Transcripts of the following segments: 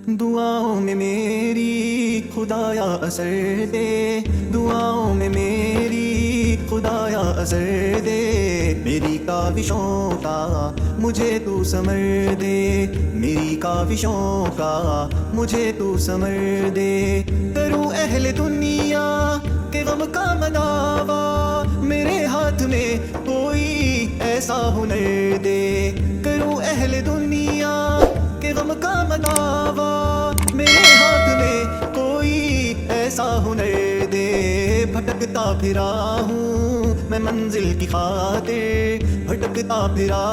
دعاؤں میں میری خدایا اثر دے، دعاؤں میں میری خدایا اثر دے، میری کاوشوں کا مجھے تو ثمر دے، میری کاوشوں کا مجھے تو ثمر دے۔ کروں اہل دنیا کہ غم کا مناوا، میرے ہاتھ میں کوئی ایسا ہنر دے۔ کروں اہل دنیا کہ غم کا مناوا، میرے ہاتھ میں کوئی ایسا ہنر دے۔ بھٹکتا پھرا ہوں میں منزل کی خاطر، بھٹکتا پھرا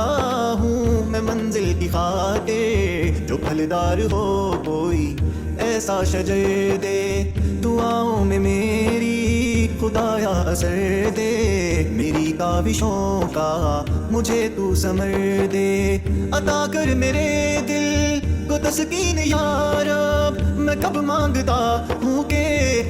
ہوں میں منزل کی خاطر، جو پھلدار ہو کوئی ایسا شجر دے۔ دعاؤں میں میری خدایا اثر دے، میری کاوشوں کا مجھے تو ثمر دے۔ عطا کر میرے دل کو تسکین یا رب، میں کب مانگتا ہوں کہ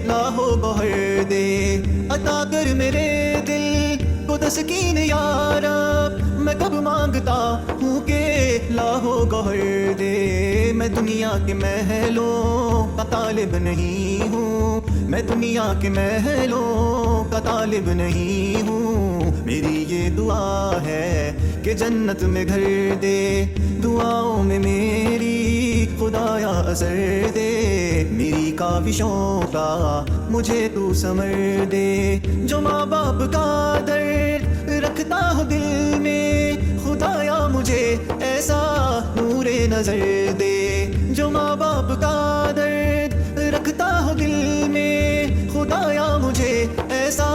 لاہو بہر دے۔ عطا کر میرے دل کو تسکین یا رب، میں کب مانگتا ہوں کہ لاہو گوہر دے۔ میں دنیا کے محلوں کا طالب نہیں ہوں، میں دنیا کے محلوں کا طالب نہیں ہوں، میری یہ دعا ہے کہ جنت میں گھر دے۔ دعاؤں میں میری خدایا اثر دے، میری کاوشوں کا مجھے تو ثمر دے۔ جو ماں باپ کا درد رکھتا ہوں دل میں، خدایا مجھے ایسا نور نظر دے۔ جو ماں باپ کا درد رکھتا ہوں دل میں، خدایا مجھے ایسا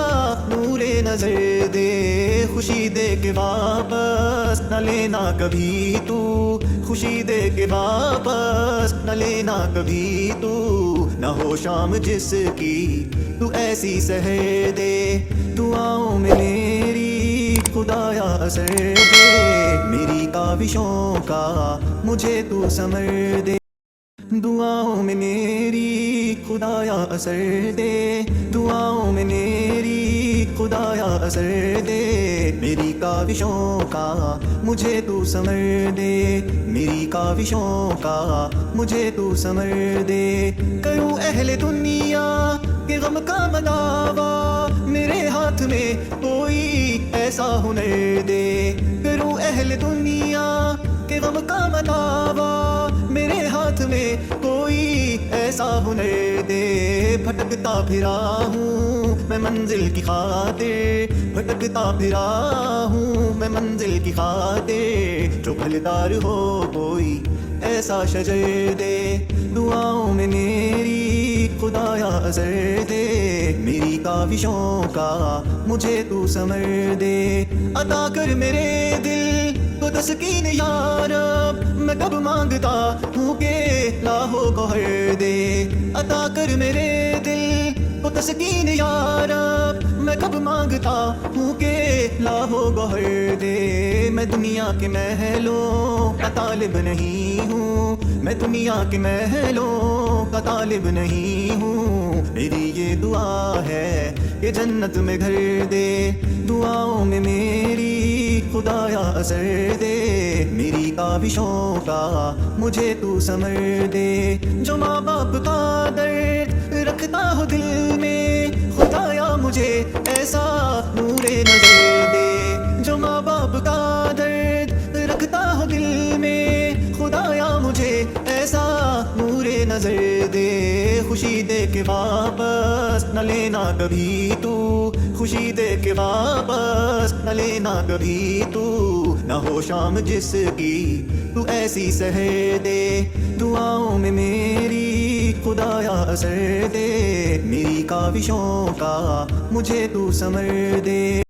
نور نظر دے۔ خوشی دے کے واپس نہ لینا کبھی تو، خوشی دے کے واپس نہ لینا کبھی تو، نہ ہو شام جس کی تو ایسی سحر دے۔ دعاؤں میں میری خدایا اثر دے، میری کاوشوں کا مجھے تو ثمر دے۔ دعاؤں میں میری خدایا اثر دے، دعاؤں میں میری خدایا اثر دے، میری کاوشوں کا مجھے تو ثمر دے، میری کاوشوں کا مجھے تو ثمر دے۔ کروں اہل دنیا کہ غم کا مناوا، میرے ہاتھ میں کوئی ایسا ہنر دے۔ کروں اہل دنیا کہ غم کا مناوا، میرے ہاتھ میں کوئی ایسا ہنر دے۔ بھٹکتا پھرا ہوں میں منزل کی خاطر، بھٹکتا پھرا ہوں میں منزل کی خاطر، جو پھلدار ہو کوئی ایسا شجر دے۔ دعاؤں میں میری خدایا اثر دے، میری کاوشوں کا مجھے تو ثمر دے۔ عطا کر میرے دل کو تسکین یا رب، میں کب مانگتا ہوں کہ لاہو گوہر دے۔ عطا کر میرے دل کو تسکین یا رب، میں کب مانگتا ہوں کہ لاہو گوہر دے۔ میں دنیا کے محلوں کا طالب نہیں ہوں، میں دنیا کے محلوں کا طالب نہیں ہوں، میری یہ دعا ہے کہ جنت میں گھر دے۔ دعاؤں میں میری خدایا اثر دے، میری کاوشوں کا مجھے تو ثمر دے۔ جو ماں باپ کا درد رکھتا ہوں دل میں، خدایا مجھے ایسا نور نظر دے۔ جو ماں باپ کا درد رکھتا ہوں دل میں، خدایا مجھے ایسا نور نظر دے۔ خوشی دے کے واپس نہ لینا کبھی تو، خوشی دے کے واپس نہ لینا کبھی تو، نہ ہو شام جس کی تو ایسی سحر دے۔ دعاؤں میں میری خدایا اثر دے، میری کاوشوں کا مجھے تو ثمر دے۔